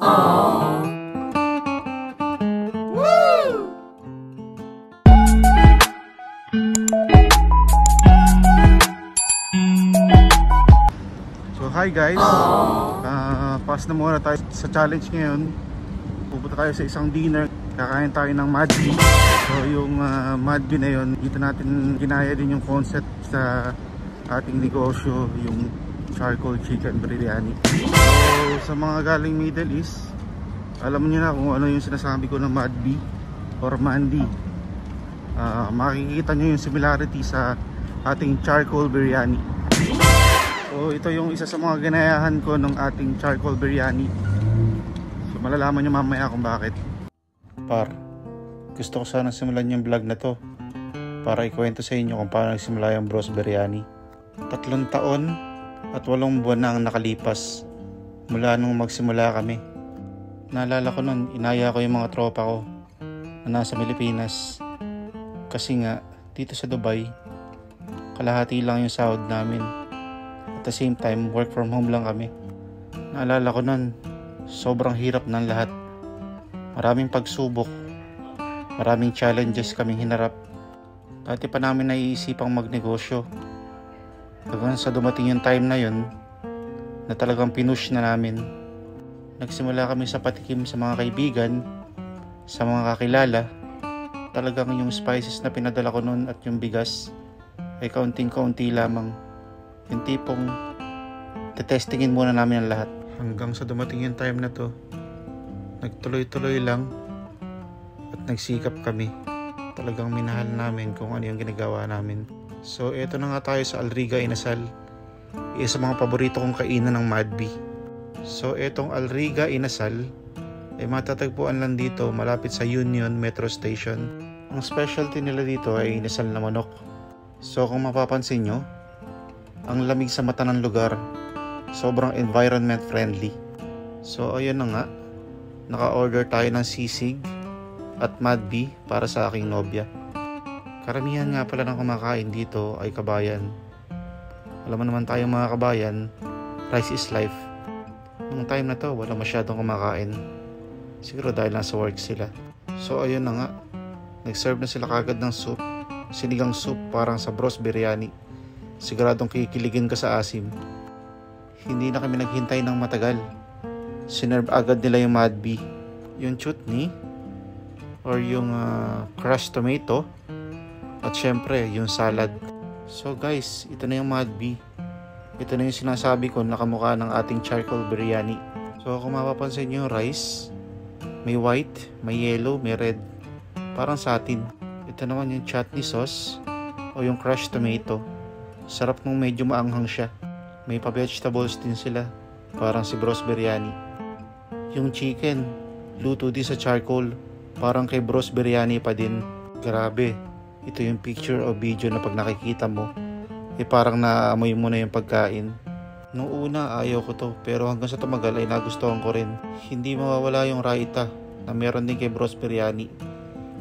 So hi guys, pass na muna tayo sa challenge ngayon. Pupunta tayo sa isang dinner, kakain tayo ng Madbee. So yung Madbee na yun, dito natin ginaya din yung concept sa ating negosyo, yung charcoal chicken biryani. So sa mga galing Middle East, alam niyo na kung ano yung sinasabi ko ng Madbee or Mandi. Makikita nyo yung similarity sa ating charcoal biryani. So ito yung isa sa mga ginayahan ko ng ating charcoal biryani. So malalaman nyo mamaya kung bakit. Par, gusto ko sana simulan yung vlog na to para ikwento sa inyo kung paano nagsimula yung Bros Biryani. 3 taon at 8 buwan na ang nakalipas mula nung magsimula kami. Naalala ko nun, inaya ko yung mga tropa ko na nasa Pilipinas. Kasi nga, dito sa Dubai, kalahati lang yung sahod namin. At the same time, work from home lang kami. Naalala ko nun, sobrang hirap ng lahat. Maraming pagsubok, maraming challenges kaming hinarap. Dati pa namin naiisipang magnegosyo. Hanggang sa dumating yung time na yun, na talagang pinush na namin. Nagsimula kami sa patikim sa mga kaibigan, sa mga kakilala. Talagang yung spices na pinadala ko noon at yung bigas ay kaunting-kaunti lamang. Yung tipong tetestingin muna namin ang lahat. Hanggang sa dumating yung time na to, nagtuloy-tuloy lang at nagsikap kami. Talagang minahal namin kung ano yung ginagawa namin. So eto na nga tayo sa Alriga Inasal, isa sa mga paborito kong kainan ng Madbee. So etong Alriga Inasal ay matatagpuan lang dito malapit sa Union Metro Station. Ang specialty nila dito ay inasal na manok. So kung mapapansin nyo, ang lamig sa mata ng lugar, sobrang environment friendly. So ayun na nga, naka-order tayo ng sisig at Madbee para sa aking nobya. Karamihan nga pala ng kumakain dito ay kabayan. Alam mo naman tayong mga kabayan, rice is life. Nung time na to, wala masyadong kumakain. Siguro dahil nasa work sila. So ayun na nga, nag-serve na sila kagad ng soup. Sinigang soup parang sa Bros Biryani. Siguradong kikiligin ka sa asim. Hindi na kami naghintay ng matagal. Sinerve agad nila yung Madbee. Yung chutney or yung crushed tomato at syempre yung salad. So guys, ito na yung Madbee. Ito na yung sinasabi ko, nakamukha ng ating charcoal biryani. So kung mapapansin nyo yung rice, may white, may yellow, may red, parang satin. Ito naman yung chutney sauce o yung crushed tomato. Sarap nung medyo maanghang siya. May pa-vegetables din sila, parang si Bros Biryani. Yung chicken, luto din sa charcoal, parang kay Bros Biryani pa din. Grabe, ito yung picture o video na pag nakikita mo, parang naaamoy mo na yung pagkain. Noong una ayaw ko to, pero hanggang sa tumagal ay nagustuhan ko rin. Hindi mawawala yung raita na meron din kay Bros Biryani.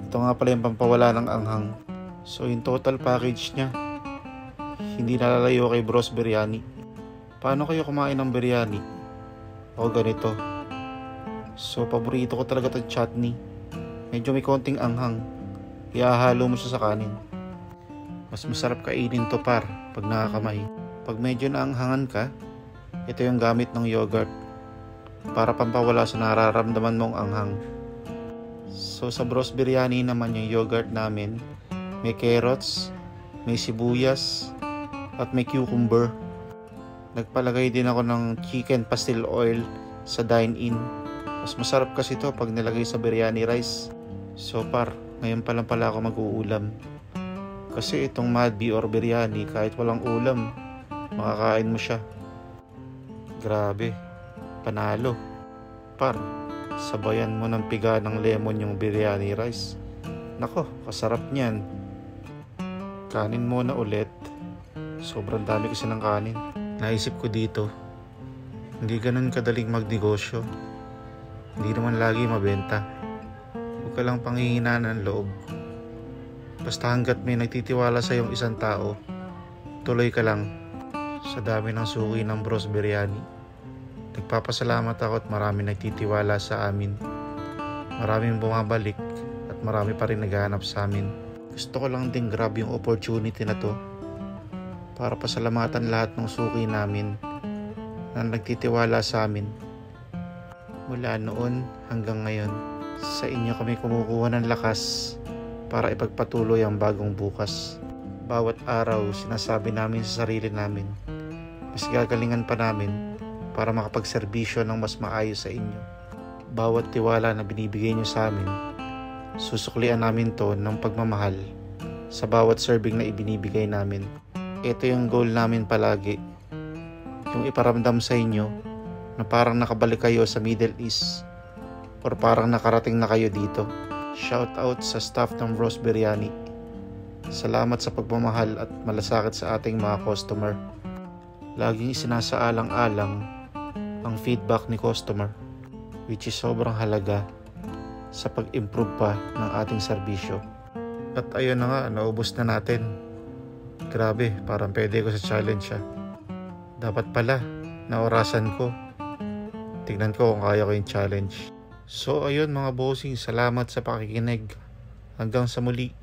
Ito nga pala yung pampawala ng anghang. So yung total package niya, hindi nalalayo kay Bros Biryani. Paano kayo kumain ng biryani? O ganito. So paborito ko talaga itong chutney. Medyo may konting anghang. Ihahalo mo siya sa kanin. Mas masarap kainin to par pag nakakamay. Pag medyo naanghangan ka, ito yung gamit ng yogurt para pampawala sa nararamdaman mong anghang. So sa Bros Biryani naman yung yogurt namin, may carrots, may sibuyas, at may cucumber. Nagpalagay din ako ng chicken pastel oil sa dine-in. Mas masarap kasi ito pag nilagay sa biryani rice. So par, ngayon pa lang pala ako mag-uulam. Kasi itong Madbee or biryani, kahit walang ulam, makakain mo siya. Grabe, panalo. Par, sabayan mo ng piga ng lemon yung biryani rice. Nako, kasarap niyan. Kanin muna ulit. Sobrang dami kasi ng kanin. Naisip ko dito, hindi ganun kadaling magnegosyo. Hindi naman lagi mabenta. Huwag ka lang panghihinaan ng loob. Basta hanggat may nagtitiwala sa yung isang tao, tuloy ka lang. Sa dami ng suki ng Bros Biryani, Nagpapasalamat ako at marami nagtitiwala sa amin. Maraming bumabalik at marami pa rin naghahanap sa amin. Gusto ko lang din grab yung opportunity na to para pasalamatan lahat ng suki namin na nagtitiwala sa amin. Mula noon hanggang ngayon, sa inyo kami kumukuha ng lakas para ipagpatuloy ang bagong bukas. Bawat araw sinasabi namin sa sarili namin, mas gagalingan pa namin para makapagserbisyo ng mas maayos sa inyo. Bawat tiwala na binibigay nyo sa amin, susuklian namin to ng pagmamahal sa bawat serving na ibinibigay namin. Ito yung goal namin palagi, yung iparamdam sa inyo na parang nakabalik kayo sa Middle East or parang nakarating na kayo dito. Shout out sa staff ng Bros Biryani. Salamat sa pagmamahal at malasakit sa ating mga customer. Laging isinasaalang-alang ang feedback ni customer, which is sobrang halaga sa pag-improve pa ng ating serbisyo. At ayun na nga, naubos na natin. Grabe, parang pwede ko sa challenge Dapat pala, naorasan ko. Tignan ko kung kaya ko yung challenge. So ayun mga bossing, salamat sa pakikinig. Hanggang sa muli.